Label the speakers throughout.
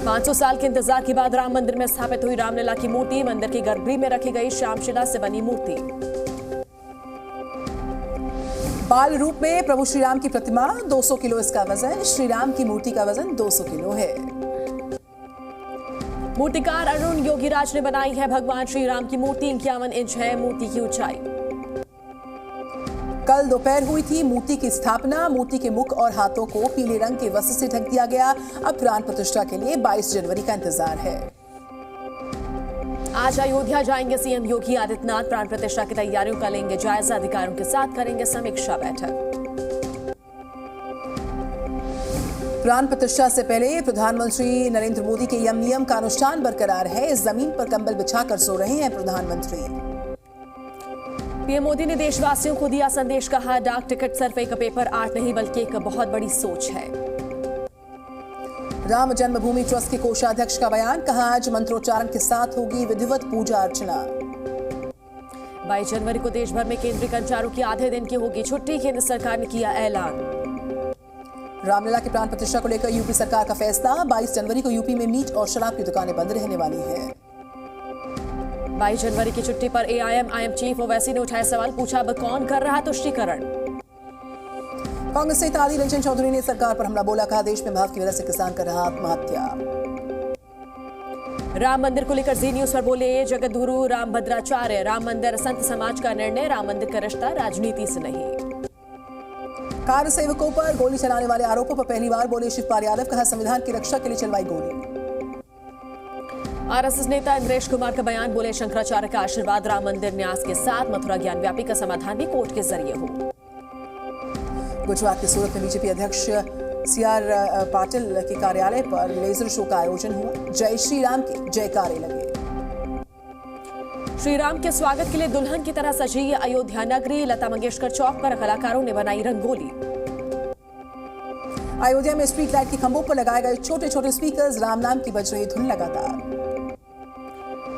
Speaker 1: 500 साल के इंतजार के बाद राम मंदिर में स्थापित हुई रामलला की मूर्ति। मंदिर की गर्भगृह में रखी गई श्यामशिला से बनी मूर्ति।
Speaker 2: बाल रूप में प्रभु श्री राम की प्रतिमा, 200 किलो इसका वजन। श्री राम की मूर्ति का वजन 200 किलो है।
Speaker 1: मूर्तिकार अरुण योगीराज ने बनाई है भगवान श्री राम की मूर्ति। 51 इंच है मूर्ति की ऊंचाई।
Speaker 2: कल दोपहर हुई थी मूर्ति की स्थापना। मूर्ति के मुख और हाथों को पीले रंग के वस्त्र से ढक दिया गया। अब प्राण प्रतिष्ठा के लिए 22 जनवरी का इंतजार है।
Speaker 1: आज अयोध्या जाएंगे सीएम योगी आदित्यनाथ। प्राण प्रतिष्ठा की तैयारियों का लेंगे जायजा। अधिकारियों के साथ करेंगे समीक्षा बैठक।
Speaker 2: प्राण प्रतिष्ठा से पहले प्रधानमंत्री नरेंद्र मोदी के यम नियम का अनुष्ठान बरकरार है। जमीन पर कंबल बिछाकर सो रहे हैं प्रधानमंत्री।
Speaker 1: पीएम मोदी ने देशवासियों को दिया संदेश। कहा, डाक टिकट सिर्फ एक पेपर आर्ट नहीं बल्कि एक बहुत बड़ी सोच है।
Speaker 2: राम जन्मभूमि ट्रस्ट के कोषाध्यक्ष का बयान। कहा, आज मंत्रोच्चारण के साथ होगी विधिवत पूजा अर्चना।
Speaker 1: 22 जनवरी को देश भर में केंद्रीय कर्मचारियों की आधे दिन की होगी छुट्टी। केंद्र सरकार ने किया ऐलान।
Speaker 2: रामलला की प्राण प्रतिष्ठा को लेकर यूपी सरकार का फैसला। 22 जनवरी को यूपी में मीट और शराब की दुकानें बंद रहने वाली है।
Speaker 1: 22 जनवरी की छुट्टी पर एआईएम चीफ ओवैसी ने उठाया सवाल। पूछा, अब कौन कर रहा तुष्टीकरण।
Speaker 2: कांग्रेस नेता आदिर रंजन चौधरी ने सरकार पर हमला बोला। कहा, देश में भाव की वजह से किसान कर रहा आत्महत्या।
Speaker 1: राम मंदिर को लेकर जी न्यूज पर बोले जगतगुरु राम भद्राचार्य। राम मंदिर संत समाज का निर्णय। राम मंदिर का रिश्ता राजनीति से नहीं।
Speaker 2: कार सेवकों पर गोली चलाने वाले आरोपों पर पहली बार बोले शिवपाल यादव। कहा, संविधान की रक्षा के लिए चलवाई गोली।
Speaker 1: आरएसएस नेता इंद्रेश कुमार का बयान। बोले, शंकराचार्य का आशीर्वाद राम मंदिर न्यास के साथ। मथुरा ज्ञान व्यापी का समाधान भी कोर्ट के जरिए हो।
Speaker 2: गुजरात के सूरत में बीजेपी अध्यक्ष सीआर पाटिल के कार्यालय पर लेजर शो का आयोजन हुआ। जय श्री राम के जयकारे लगे।
Speaker 1: श्री राम के स्वागत के लिए दुल्हन की तरह सजी अयोध्या नगरी। लता मंगेशकर चौक पर कलाकारों ने बनाई रंगोली।
Speaker 2: अयोध्या में स्ट्रीट लाइट के खंभों पर लगाए गए छोटे छोटे स्पीकर्स। राम नाम की बज रही धुन लगातार।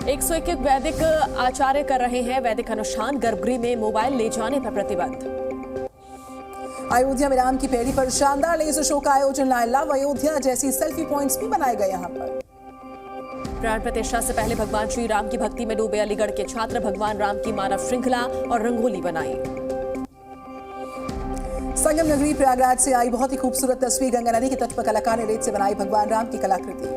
Speaker 1: 101 वैदिक आचार्य कर रहे हैं वैदिक अनुष्ठान। गर्भगृह में मोबाइल ले जाने पर प्रतिबंध।
Speaker 2: अयोध्या में राम की पैड़ी पर शानदार लेजर शो का आयोजन। लव अयोध्या जैसी सेल्फी पॉइंट्स भी बनाए गए यहां पर।
Speaker 1: प्राण प्रतिष्ठा से पहले भगवान श्री राम की भक्ति में डूबे अलीगढ़ के छात्र। भगवान राम की मानव श्रृंखला और रंगोली बनाई।
Speaker 2: संगम नगरी प्रयागराज से आई बहुत ही खूबसूरत तस्वीर। गंगा नदी के तट पर कलाकार ने रेत से बनाई भगवान राम की कलाकृति।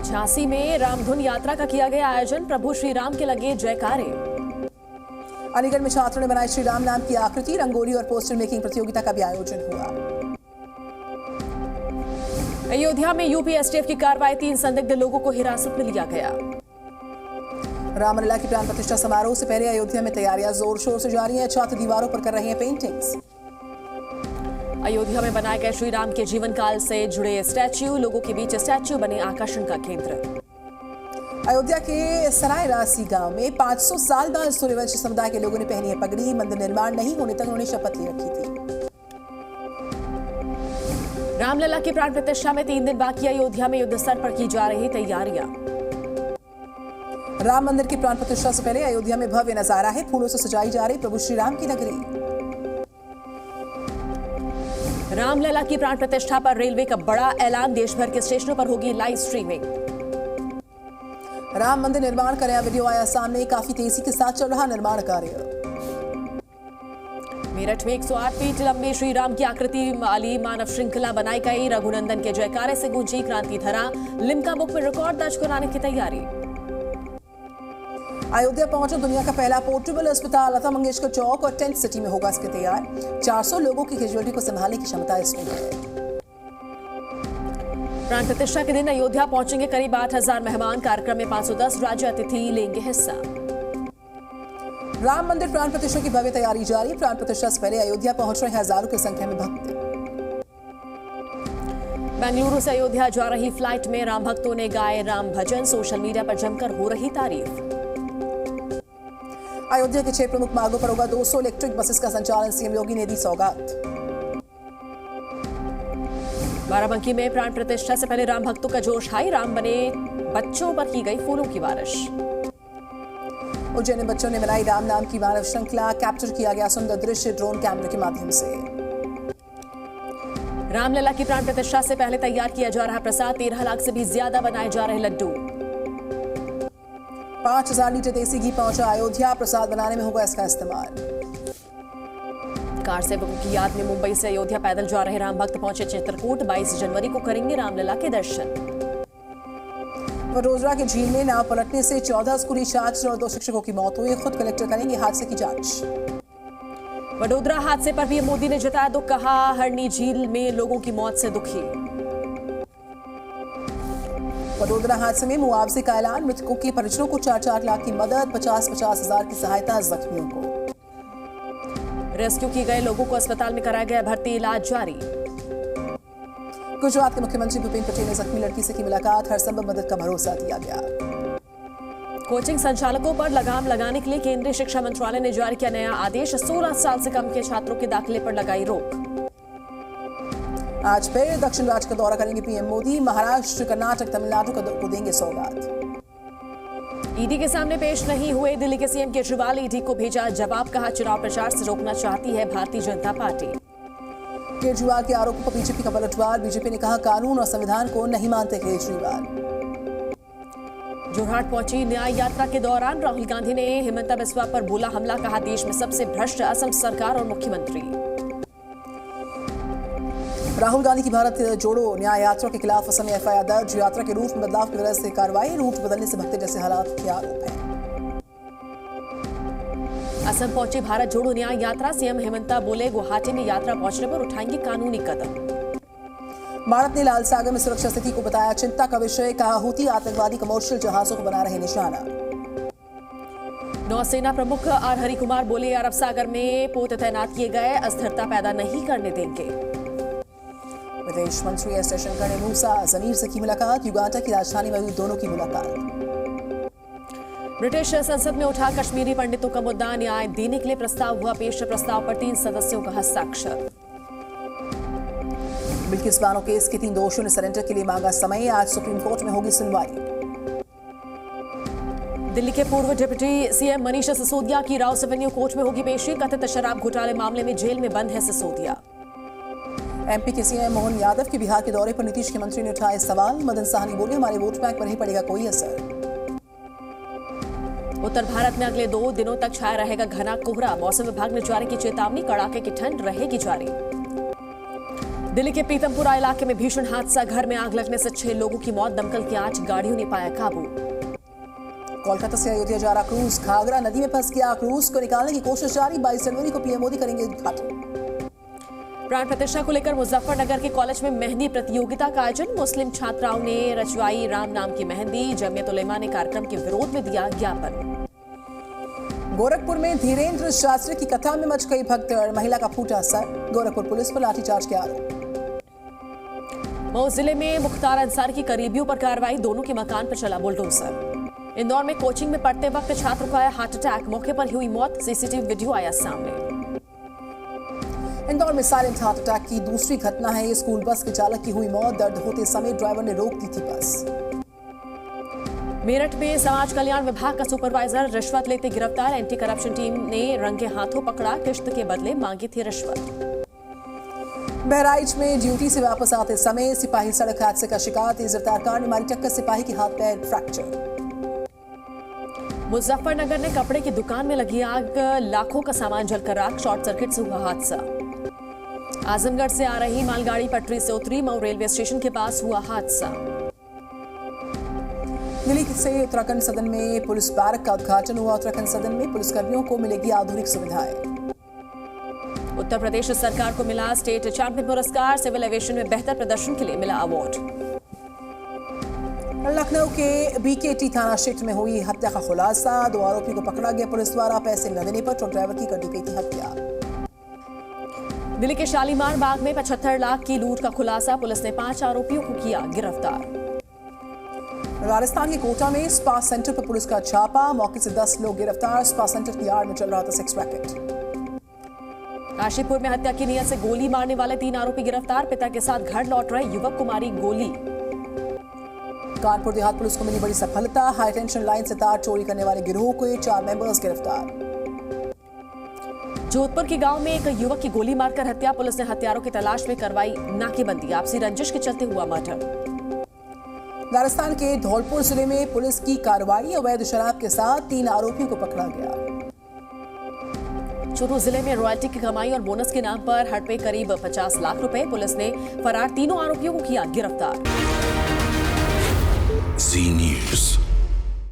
Speaker 1: झांसी में रामधुन यात्रा का किया गया आयोजन। प्रभु श्री राम के लगे जयकारे।
Speaker 2: अलीगढ़ में छात्रों ने बनाई श्री राम नाम की आकृति। रंगोली और पोस्टर मेकिंग प्रतियोगिता का भी आयोजन हुआ।
Speaker 1: अयोध्या में यूपी एसटीएफ की कार्रवाई। 3 संदिग्ध लोगों को हिरासत में लिया गया।
Speaker 2: रामलला की प्राण प्रतिष्ठा समारोह से पहले अयोध्या में तैयारियां जोर शोर से जारी हैं। छात्र दीवारों पर कर रहे हैं पेंटिंग्स।
Speaker 1: अयोध्या में बनाए गए श्री राम के जीवन काल से जुड़े स्टैच्यू। लोगों के बीच स्टैच्यू बने आकर्षण का केंद्र।
Speaker 2: अयोध्या के सराय रासी गांव में 500 साल बाद सूर्यवंशी समुदाय के लोगों ने पहनी है पगड़ी। मंदिर निर्माण नहीं होने तक उन्होंने शपथ ले रखी थी।
Speaker 1: रामलला की प्राण प्रतिष्ठा में 3 दिन बाकी। अयोध्या में युद्ध स्तर पर की जा रही तैयारियां।
Speaker 2: राम मंदिर की प्राण प्रतिष्ठा से पहले अयोध्या में भव्य नजारा है। फूलों से सजाई जा रही प्रभु श्री राम की नगरी।
Speaker 1: रामलला की प्राण प्रतिष्ठा पर रेलवे का बड़ा ऐलान। देश भर के स्टेशनों पर होगी लाइव स्ट्रीमिंग।
Speaker 2: राम मंदिर निर्माण का नया वीडियो आया सामने। काफी तेजी के साथ चल रहा निर्माण कार्य।
Speaker 1: मेरठ में 108 फीट लंबी श्री राम की आकृति वाली मानव श्रृंखला बनाई गई। रघुनंदन के जयकारे से गूंजी क्रांति धरा। लिम्का बुक में रिकॉर्ड दर्ज कराने की तैयारी।
Speaker 2: अयोध्या पहुंचा दुनिया का पहला पोर्टेबल अस्पताल। लता मंगेशकर चौक और टेंट सिटी में होगा इसके तैयार। 400 लोगों की कैजुअलिटी को संभालने की क्षमता इसमें है।
Speaker 1: प्राण प्रतिष्ठा के दिन अयोध्या पहुंचेंगे करीब 8000 मेहमान। कार्यक्रम में 510 राज्य अतिथि लेंगे हिस्सा।
Speaker 2: राम मंदिर प्राण प्रतिष्ठा की भव्य तैयारी जारी। प्राण प्रतिष्ठा से पहले अयोध्या पहुंच रहे हजारों की संख्या में भक्त।
Speaker 1: बेंगलुरु से अयोध्या जा रही फ्लाइट में राम भक्तों ने गाए राम भजन। सोशल मीडिया पर जमकर हो रही तारीफ।
Speaker 2: अयोध्या के 6 प्रमुख मार्गों पर होगा 200 इलेक्ट्रिक बसेस का संचालन। सीएम योगी ने दी सौगात।
Speaker 1: बाराबंकी में प्राण प्रतिष्ठा से पहले राम भक्तों का जोश हाई। राम बने बच्चों पर की गई फूलों की बारिश।
Speaker 2: उज्जैन में बच्चों ने बनाई राम नाम की मानव श्रृंखला। कैप्चर किया गया सुंदर दृश्य ड्रोन कैमरे के माध्यम से।
Speaker 1: रामलला की प्राण प्रतिष्ठा से पहले तैयार किया जा रहा प्रसाद, 13 लाख से भी ज्यादा बनाए जा रहे लड्डू।
Speaker 2: 5000 लीटर देसी घी पहुंचा अयोध्या, प्रसाद बनाने में होगा इसका इस्तेमाल।
Speaker 1: कार सेवकों की याद में मुंबई से अयोध्या पैदल जा रहे राम भक्त पहुंचे चित्रकूट, 22 जनवरी को करेंगे रामलला के दर्शन।
Speaker 2: वडोदरा के झील में नाव पलटने से 14 स्कूली छात्र और 2 शिक्षकों की मौत हुई, खुद कलेक्टर करेंगे हादसे की जांच।
Speaker 1: वडोदरा हादसे पर पीएम मोदी ने जताया दुख, कहा हरनी झील में लोगों की मौत से दुखी।
Speaker 2: वडोदरा हादसे में मुआवजे का ऐलान, मृतकों के परिजनों को 4-4 लाख की मदद, 50-50 हजार की सहायता जख्मियों को।
Speaker 1: रेस्क्यू किए गए लोगों को अस्पताल में कराया गया भर्ती, इलाज जारी।
Speaker 2: गुजरात के मुख्यमंत्री भूपेन्द्र पटेल ने जख्मी लड़की से की मुलाकात, हर संभव मदद का भरोसा दिया गया।
Speaker 1: कोचिंग संचालकों पर लगाम लगाने के लिए केंद्रीय शिक्षा मंत्रालय ने जारी किया नया आदेश, 16 साल से कम के छात्रों के दाखिले पर लगाई रोक।
Speaker 2: आज फिर दक्षिण राज्य का दौरा करेंगे पीएम मोदी, महाराष्ट्र, कर्नाटक, तमिलनाडु को देंगे सौगात।
Speaker 1: ईडी के सामने पेश नहीं हुए दिल्ली के सीएम केजरीवाल, ईडी को भेजा जवाब, कहा चुनाव प्रचार से रोकना चाहती है भारतीय जनता पार्टी।
Speaker 2: केजरीवाल के आरोपों पर बीजेपी का पलटवार, बीजेपी ने कहा कानून और संविधान को नहीं मानते केजरीवाल।
Speaker 1: जोरहाट पहुंची न्याय यात्रा के दौरान राहुल गांधी ने हिमंता बिस्वा पर बोला हमला, कहा देश में सबसे भ्रष्ट असम सरकार और मुख्यमंत्री।
Speaker 2: राहुल गांधी की भारत जोड़ो न्याय यात्रा के खिलाफ असम में एफआईआर दर्ज, यात्रा के रूट में बदलाव की वजह से कार्रवाई, रूट बदलने से भगते जैसे हालात के आरोप है।
Speaker 1: असम पहुंची भारत जोड़ो न्याय यात्रा, सीएम हिमंता बोले गुवाहाटी में यात्रा पहुंचने पर उठाएंगे कानूनी कदम।
Speaker 2: भारत ने लाल सागर में सुरक्षा स्थिति को बताया चिंता का विषय, कहा हूती आतंकवादी कमर्शियल जहाजों को बना रहे निशाना।
Speaker 1: नौसेना प्रमुख आर हरि कुमार बोले अरब सागर में पोत तैनात किए गए, अस्थिरता पैदा नहीं करने देंगे।
Speaker 2: विदेश मंत्री एस जयशंकर ने मूसा जमीर से की मुलाकात, युगांडा की राजधानी में हुई दोनों की मुलाकात।
Speaker 1: ब्रिटिश संसद में उठा कश्मीरी पंडितों का मुद्दा, न्याय देने के लिए प्रस्ताव हुआ पेश, प्रस्ताव पर 3 सदस्यों का हस्ताक्षर।
Speaker 2: बिल्किस बानो केस के 3 दोषियों ने सरेंडर के लिए मांगा समय, आज सुप्रीम कोर्ट में होगी सुनवाई।
Speaker 1: दिल्ली के पूर्व डिप्टी सीएम मनीष सिसोदिया की राउस एवेन्यू कोर्ट में होगी पेशी, कथित शराब घोटाले मामले में जेल में बंद है सिसोदिया।
Speaker 2: एमपी के सीएम मोहन यादव के बिहार के दौरे पर नीतीश के मंत्री ने उठाए सवाल, मदन साहनी बोले हमारे वोट बैंक पर नहीं पड़ेगा कोई असर।
Speaker 1: उत्तर भारत में अगले 2 दिनों तक छाया रहेगा घना कोहरा, मौसम विभाग ने जारी की चेतावनी, कड़ाके की ठंड रहेगी जारी। दिल्ली के पीतमपुरा इलाके में भीषण हादसा, घर में आग लगने से 6 लोगों की मौत, दमकल की 8 गाड़ियों ने पाया काबू। कोलकाता से अयोध्या जा रहा क्रूज, घाघरा नदी में फंस गया, क्रूज को निकालने की कोशिश जारी, 22 जनवरी को पीएम मोदी करेंगे उद्घाटन। प्राण प्रतिष्ठा को लेकर मुजफ्फरनगर के कॉलेज में मेहंदी प्रतियोगिता का आयोजन, मुस्लिम छात्राओं ने रचवाई राम नाम की मेहंदी, जमीयत उलेमा ने कार्यक्रम के विरोध में दिया ज्ञापन। गोरखपुर में धीरेन्द्र शास्त्री की कथा में मच गई भगदड़, महिला का फूटा सर, गोरखपुर पुलिस पर लाठीचार्ज के आरोप। मऊ जिले में मुख्तार अंसारी की करीबियों पर कार्रवाई, दोनों के मकान पर चला बुलडोजर। इंदौर में कोचिंग में पढ़ते वक्त छात्र को आया हार्ट अटैक, मौके पर हुई मौत, सीसीटीवी वीडियो आया सामने। इंदौर में साइलेंट हार्ट अटैक की दूसरी घटना है, स्कूल बस के चालक की हुई मौत, दर्द होते समय ड्राइवर ने रोक दी थी बस। मेरठ में समाज कल्याण विभाग का सुपरवाइजर रिश्वत लेते गिरफ्तार, एंटी करप्शन टीम ने रंगे हाथों पकड़ा, किश्त के बदले मांगी थी रिश्वत। बहराइच में ड्यूटी से वापस आते समय सिपाही सड़क हादसे का शिकार, तेज रफ्तार कार ने मारी टक्कर, सिपाही के हाथ पैर फ्रैक्चर। मुजफ्फरनगर ने कपड़े की दुकान में लगी आग, लाखों का सामान जलकर राख, शॉर्ट सर्किट से हुआ हादसा। आजमगढ़ से आ रही मालगाड़ी पटरी से उतरी, मऊ रेलवे स्टेशन के पास हुआ हादसा। दिल्ली से उत्तराखंड सदन में पुलिस बैरक का उद्घाटन हुआ, उत्तराखंड सदन में पुलिसकर्मियों को मिलेगी आधुनिक सुविधाएं। उत्तर प्रदेश सरकार को मिला स्टेट चैंपियन पुरस्कार, सिविल एविएशन में बेहतर प्रदर्शन के लिए मिला अवार्ड। लखनऊ के बीकेटी थाना क्षेत्र में हुई हत्या का खुलासा, 2 आरोपियों को पकड़ा गया पुलिस द्वारा, पैसे न देने पर ट्रक ड्राइवर की कर दी गई थी हत्या। दिल्ली के शालीमार बाग में 75 लाख की लूट का खुलासा, पुलिस ने 5 आरोपियों को किया गिरफ्तार। राजस्थान के कोटा में स्पा सेंटर पर पुलिस का छापा, मौके से 10 लोग गिरफ्तार, स्पा सेंटर की आड़ में चल रहा था सेक्स रैकेट। काशीपुर में हत्या की नियत से गोली मारने वाले 3 आरोपी गिरफ्तार, पिता के साथ घर लौट रहे युवक को मारी गोली। कानपुर देहात पुलिस को मिली बड़ी सफलता, हाई टेंशन लाइन से तार चोरी करने वाले गिरोह के 4 मेंबर्स गिरफ्तार। जोधपुर के गांव में एक युवक की गोली मारकर हत्या, पुलिस ने हत्यारों की तलाश में करवाई नाकेबंदी। आपसी रंजिश के चलते हुआ मर्डर।
Speaker 2: राजस्थान के धौलपुर जिले में पुलिस की कार्रवाई, अवैध शराब के साथ 3 आरोपियों को पकड़ा गया।
Speaker 1: चूरू जिले में रॉयल्टी की कमाई और बोनस के नाम पर हड़पे करीब 50 लाख रुपए, पुलिस ने फरार तीनों आरोपियों को किया गिरफ्तार।
Speaker 3: Zee News।